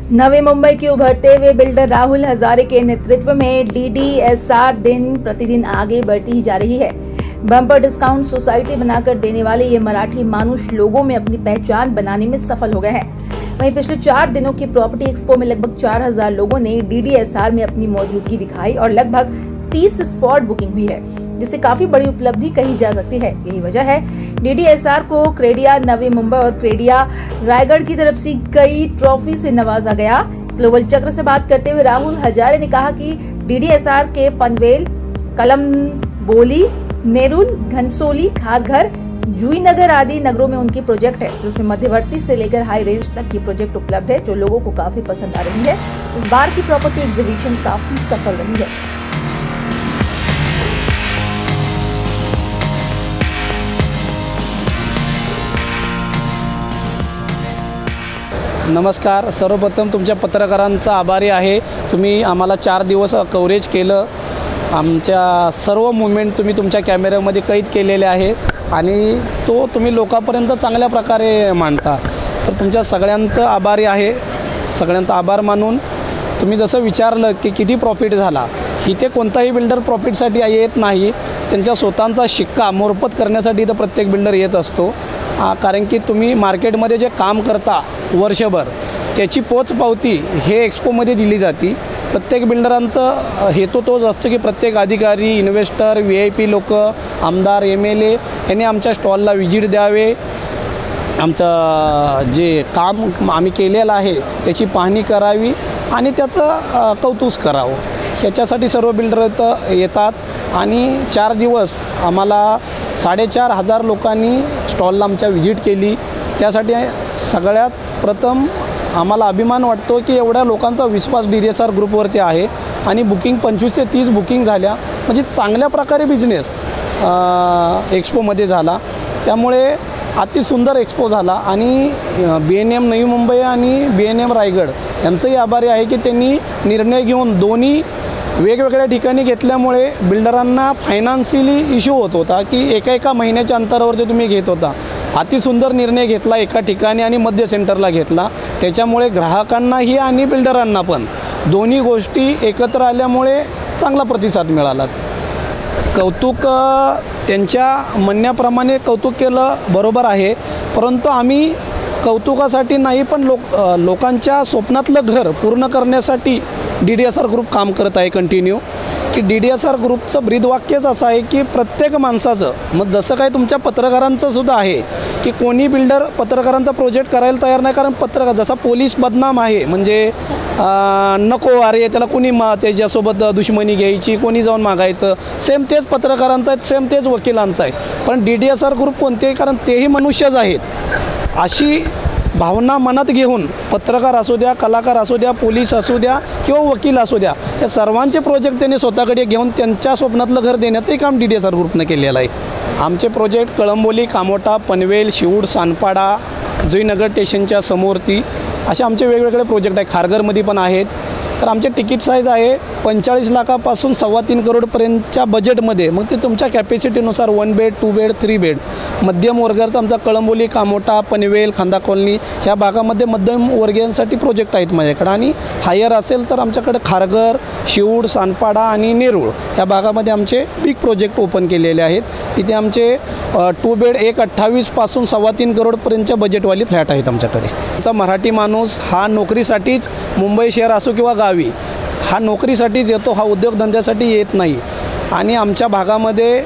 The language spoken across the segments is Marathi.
नवी मुंबई के उभरते हुए बिल्डर राहुल हजारे के नेतृत्व में डीडीएसआर दिन प्रतिदिन आगे बढ़ती जा रही है। बम्पर डिस्काउंट सोसाइटी बनाकर देने वाले ये मराठी मानुष लोगों में अपनी पहचान बनाने में सफल हो गए हैं। वहीं पिछले 4 दिनों की प्रॉपर्टी एक्सपो में लगभग 4000 लोगों ने डीडीएसआर में अपनी मौजूदगी दिखाई और लगभग 30 स्पॉट बुकिंग हुई है, जिसे काफी बड़ी उपलब्धि कही जा सकती है। यही वजह है डीडीएसआर को क्रेडिया नवी मुंबई और क्रेडिया रायगढ़ की तरफ से कई ट्रॉफी से नवाजा गया। ग्लोबल चक्र से बात करते हुए राहुल हजारे ने कहा कि डीडीएसआर के पनवेल, कलम्बोली, नेरुल, घनसोली, खारघर, जुईनगर आदि नगरों में उनकी प्रोजेक्ट है, जिसमें मध्यवर्ती से लेकर हाई रेंज तक की प्रोजेक्ट उपलब्ध है, जो लोगों को काफी पसंद आ रही है। इस बार की प्रॉपर्टी एग्जीबिशन काफी सफल रही है। नमस्कार, सर्वप्रथम तुमच्या पत्रकारांचा आभारी आहे। तुम्ही आम्हाला 4 दिवस कव्हरेज केलं। आमच्या सर्व मूवमेंट तुम्ही तुमच्या कॅमेऱ्यामध्ये कैद केलेले आहे आणि तो तुम्ही लोकांपर्यंत चांगल्या प्रकारे मांडता। तर तुमच्या सगळ्यांचं आभारी आहे। सगळ्यांचा आभार मानून तुम्ही जसं विचारलं की किती प्रॉफिट झाला, इथे कोणताही बिल्डर प्रॉफिटसाठी येत नाही, त्यांच्या स्वतःचा शिक्का मोरपत करण्यासाठी इथं प्रत्येक बिल्डर येत असतो। कारण की तुम्ही मार्केटमध्ये जे काम करता वर्षभर त्याची पोचपावती हे एक्सपोमध्ये दिली जाते। प्रत्येक बिल्डरांचं हेतू तोच असतो की प्रत्येक अधिकारी, इन्व्हेस्टर, VIP लोक, आमदार, MLA यांनी आमच्या स्टॉलला व्हिजिट द्यावे, आमचं जे काम आम्ही केलेलं आहे त्याची पाहणी करावी आणि त्याचं कौतुक करावं। ह्याच्यासाठी सर्व बिल्डर इथं येतात आणि 4 दिवस आम्हाला 4500 लोकांनी स्टॉलला आमच्या व्हिजिट केली। त्यासाठी सगळ्यात प्रथम आम्हाला अभिमान वाटतो की एवढ्या लोकांचा विश्वास डीडीएसआर ग्रुपवरती आहे आणि बुकिंग 25 ते 30 बुकिंग झाल्या, म्हणजे चांगल्या प्रकारे बिझनेस एक्सपोमध्ये झाला। त्यामुळे अति सुंदर एक्सपो झाला आणि BNM नवी मुंबई आणि BNM रायगड यांचंही आभारी आहे की त्यांनी निर्णय घेऊन दोन्ही वेगवेगळ्या ठिकाणी घेतल्यामुळे बिल्डरांना फायनान्शियली इश्यू होत होता की एका महिन्याच्या अंतरावरती तुम्ही घेत होता। अति सुंदर निर्णय घेतला एका ठिकाणी आणि मध्य सेंटरला घेतला। त्याच्यामुळे ग्राहकांनाही आणि बिल्डरांना पण दोन्ही गोष्टी एकत्र आल्यामुळे चांगला प्रतिसाद मिळाला। कौतुक त्यांच्या म्हणण्याप्रमाणे कौतुक केलं बरोबर आहे, परंतु आम्ही कौतुकासाठी नाही पण लोकांच्या स्वप्नातलं घर पूर्ण करण्यासाठी डीडीएसआर ग्रुप काम करत आहे कंटिन्यू। की डीडीएसआर ग्रुपचं ब्रीदवाक्यच असं आहे की प्रत्येक माणसाचं, मग जसं काय तुमच्या पत्रकारांचं सुद्धा आहे की कोणी बिल्डर पत्रकारांचा प्रोजेक्ट करायला तयार नाही, कारण पत्रकार जसा पोलीस बदनाम आहे, म्हणजे नको अरे त्याला कोणी त्याच्यासोबत दुश्मनी घ्यायची, कोणी जाऊन मागायचं, सेम तेच पत्रकारांचं आहे, सेम तेच वकिलांचं आहे। पण डीडीएसआर ग्रुप कोणते, कारण तेही मनुष्यच आहेत, अशी भावना मनात घेऊन पत्रकार असू द्या, कलाकार असू द्या, पोलीस असू द्या किंवा वकील असू द्या, या सर्वांचे प्रोजेक्ट त्यांनी स्वतःकडे घेऊन त्यांच्या स्वप्नातलं घर देण्याचंही काम डीडीएसआर ग्रुपने केलेलं आहे। आमचे प्रोजेक्ट कळंबोली, कामोठा, पनवेल, शिवूड, सानपाडा, जुईनगर स्टेशनच्या समोरती असे आमचे वेगवेगळे प्रोजेक्ट आहे। खारघरमध्ये पण आहेत। तर आमचे तिकीट साईज आहे 45 लाखापासून 3.25 करोडपर्यंतच्या बजेटमध्ये। मग ते तुमच्या कॅपॅसिटीनुसार 1 बेड, 2 बेड, 3 बेड, मध्यम वर्गाचा आमचा कळंबोली, कामोठा, पनवेल, खांदा कॉलनी ह्या भागामध्ये मध्यम वर्गीयांसाठी प्रोजेक्ट आहेत माझ्याकडे। आणि हायर असेल तर आमच्याकडे खारघर, शिवूड, सानपाडा आणि नेरुळ या भागामध्ये आमचे बिग प्रोजेक्ट ओपन केलेले आहेत। तिथे आमचे 2 बेड 1.28 पासून 3.25 करोडपर्यंतच्या बजेटवाली फ्लॅट आहेत आमच्याकडे। आमचा मराठी माणूस हा नोकरीसाठीच मुंबई शहर असो किंवा गावी हा नोकरीसाठीच येतो, हा उद्योगधंद्यासाठी येत नाही। आणि आमच्या भागामध्ये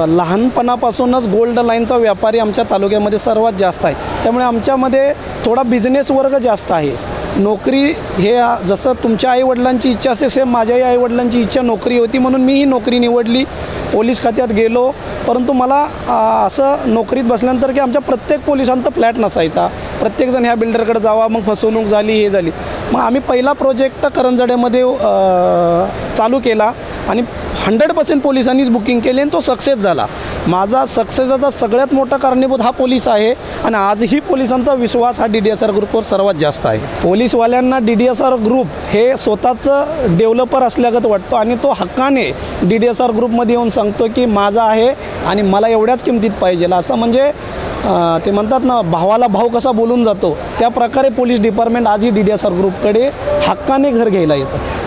लहानपणापासूनच गोल्ड लाईनचा व्यापारी आमच्या तालुक्यामध्ये सर्वात जास्त आहे। त्यामुळे आमच्यामध्ये थोडा बिझनेस वर्ग जास्त आहे। नोकरी हे जसं तुमच्या आईवडिलांची इच्छा असेल, सेम माझ्याही आईवडिलांची इच्छा नोकरी होती, म्हणून मी ही नोकरी निवडली। पोलीस खात्यात गेलो, परंतु मला असं नोकरीत बसल्यानंतर की आमच्या प्रत्येक पोलिसांचा फ्लॅट नसायचा, प्रत्येकजण ह्या बिल्डरकडे जावा, मग फसवणूक झाली, हे झाली। मग आम्ही पहिला प्रोजेक्ट करंजड्यामध्ये चालू केला आणि 100% पोलिसांनीच बुकिंग केली आणि तो सक्सेस झाला। माझा सक्सेसचा सगळ्यात मोठा कारणीभूत हा पोलीस आहे आणि आजही पोलिसांचा विश्वास हा डीडीएसआर ग्रुपवर सर्वात जास्त आहे। पोलीसवाल्यांना डीडीएसआर ग्रुप हे स्वतःचं डेव्हलपर असल्यागत वाटतो आणि तो हक्काने डीडीएसआर ग्रुपमध्ये येऊन सांगतो की माझा आहे आणि मला एवढ्याच किमतीत पाहिजे, असं म्हणजे ते म्हणतात ना, भावाला भाव कसा बोलून जातो त्या प्रकारे पोलीस डिपार्टमेंट आजही DDSR ग्रुपकडे हक्काने घर घ्यायला येतं.